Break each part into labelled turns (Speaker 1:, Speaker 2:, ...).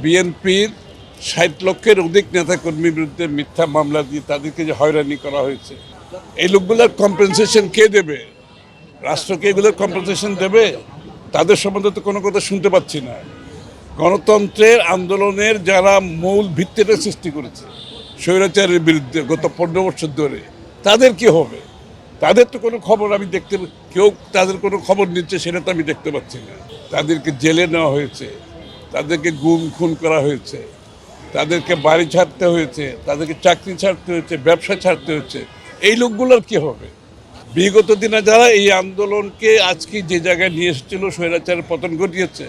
Speaker 1: বিএনপির ৬০ লক্ষের অধিক নেতাকর্মীর বিরুদ্ধে মিথ্যা মামলা দিয়ে তাদেরকে যে হয়রানি করা হয়েছে, এই লোকগুলোর কম্পেনসেশন কে দেবে? রাষ্ট্রকে এগুলোর কম্পেনসেশন দেবে? তাদের সম্বন্ধে তো কোনো কথা শুনতে পাচ্ছি না। গণতন্ত্রের আন্দোলনের যারা মূল ভিত্তিটা সৃষ্টি করেছে স্বৈরাচারের বিরুদ্ধে গত ১৫ বছর ধরে, তাদের কি হবে? তাদের তো কোনো খবর আমি দেখতে, কেউ তাদের কোনো খবর নিচ্ছে সেটা তো আমি দেখতে পাচ্ছি না। তাদেরকে জেলে নেওয়া হয়েছে, তাদেরকে গুম খুন করা হয়েছে, তাদেরকে বাড়ি ছাড়তে হয়েছে, তাদেরকে চাকরি ছাড়তে হয়েছে, ব্যবসা ছাড়তে হয়েছে। এই লোকগুলোর কি হবে? বিগত দিনে যারা এই আন্দোলনকে আজকে যে জায়গায় নিয়ে এসেছিল, স্বৈরাচারের পতন ঘটিয়েছে,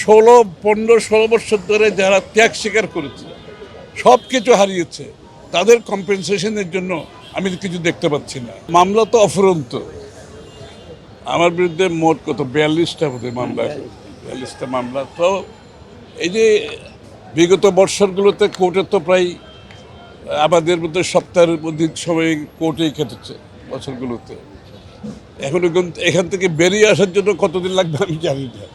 Speaker 1: ১৫-১৬ বছর ধরে যারা ত্যাগ স্বীকার করেছে, সব কিছু হারিয়েছে, তাদের কম্পেনসেশনের জন্য আমি কিছু দেখতে পাচ্ছি না। মামলা তো অফুরন্ত। আমার বিরুদ্ধে মোট কত ৪২টা বোধহয় মামলা, ৪২টা মামলা। তো এই যে বিগত বৎসরগুলোতে কোর্টে তো প্রায় আমাদের মধ্যে সপ্তাহের অধিক সময় কোর্টেই কেটেছে বছরগুলোতে। এখন এখান থেকে বেরিয়ে আসার জন্য কতদিন লাগবে আমি জানি না।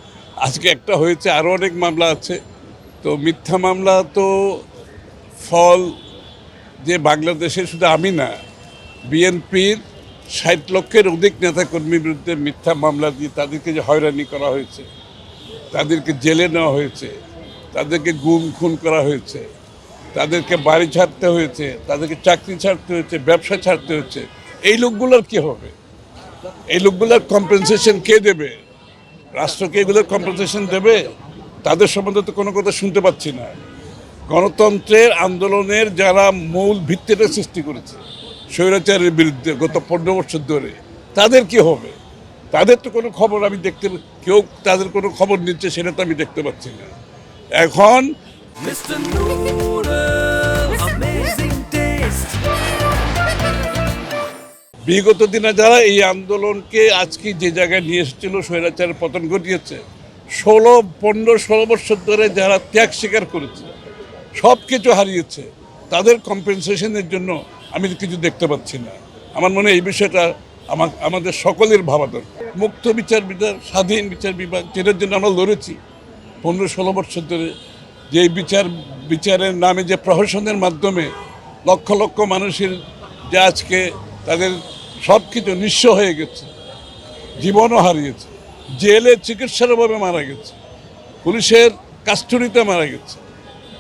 Speaker 1: আজকে একটা হয়েছে, আরও অনেক মামলা আছে। তো মিথ্যা মামলা তো ফল যে বাংলাদেশে শুধু আমি না, বিএনপির ৬০ লক্ষের অধিক নেতাকর্মীর বিরুদ্ধে মিথ্যা মামলা দিয়ে তাদেরকে যে হয়রানি করা হয়েছে, তাদেরকে জেলে নেওয়া হয়েছে, তাদেরকে গুম খুন করা হয়েছে, তাদেরকে বাড়ি ছাড়তে হয়েছে, তাদেরকে চাকরি ছাড়তে হয়েছে, ব্যবসা ছাড়তে হয়েছে। এই লোকগুলোর কি হবে? এই লোকগুলোর কম্পেনসেশন কে দেবে? রাষ্ট্রকে এগুলোর কম্পেনসেশন দেবে? তাদের সম্বন্ধে তো কোনো কথা শুনতে পাচ্ছি না। গণতন্ত্রের আন্দোলনের যারা মূল ভিত্তিটা সৃষ্টি করেছে স্বৈরাচারের বিরুদ্ধে গত ১৫ বছর ধরে, তাদের কি হবে? তাদের তো কোনো খবর আমি দেখতে, কেউ তাদের কোনো খবর নিচ্ছে সেটা তো আমি দেখতে পাচ্ছি না। এখন
Speaker 2: Mr. Noodle, amazing taste.
Speaker 1: বিগত দিনে যারা এই আন্দোলনকে আজকে যে জায়গায় নিয়ে এসেছিল, স্বৈরাচারের পতন ঘটিয়েছে, ১৫-১৬ বছর ধরে যারা ত্যাগ স্বীকার করেছে, সব কিছু হারিয়েছে, তাদের কম্পেনসেশনের জন্য আমি কিছু দেখতে পাচ্ছি না। আমার মনে হয় এই বিষয়টা আমাদের সকলের ভাবা দরকার। মুক্ত বিচার বিভাগ, স্বাধীন বিচার বিভাগ, যেটার জন্য আমরা লড়েছি ১৫-১৬ বছর ধরে, যে বিচারের নামে যে প্রহসনের মাধ্যমে লক্ষ লক্ষ মানুষের যে আজকে তাদের সব কিছু নিঃস্ব হয়ে গেছে, জীবনও হারিয়েছে, জেলে চিকিৎসার অভাবে মারা গেছে, পুলিশের কাস্টডিতে মারা গেছে।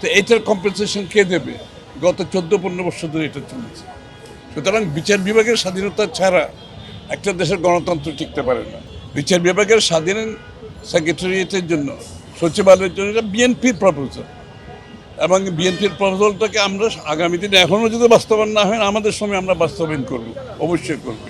Speaker 1: তো এইটার কম্পেনসেশন কে দেবে? গত ১৪-১৫ বছর ধরে এটা চলেছে। সুতরাং বিচার বিভাগের স্বাধীনতা ছাড়া একটা দেশের গণতন্ত্র টিকতে পারে না। বিচার বিভাগের স্বাধীন সেক্রেটারিয়েটের জন্য, সচিবালয়ের জন্য এটা বিএনপির প্রপোজাল, এবং বিএনপির প্রপোজালটাকে আমরা আগামী দিনে এখনও যদি বাস্তবায়ন না হয়, আমাদের সময় আমরা বাস্তবায়ন করব, অবশ্যই করব।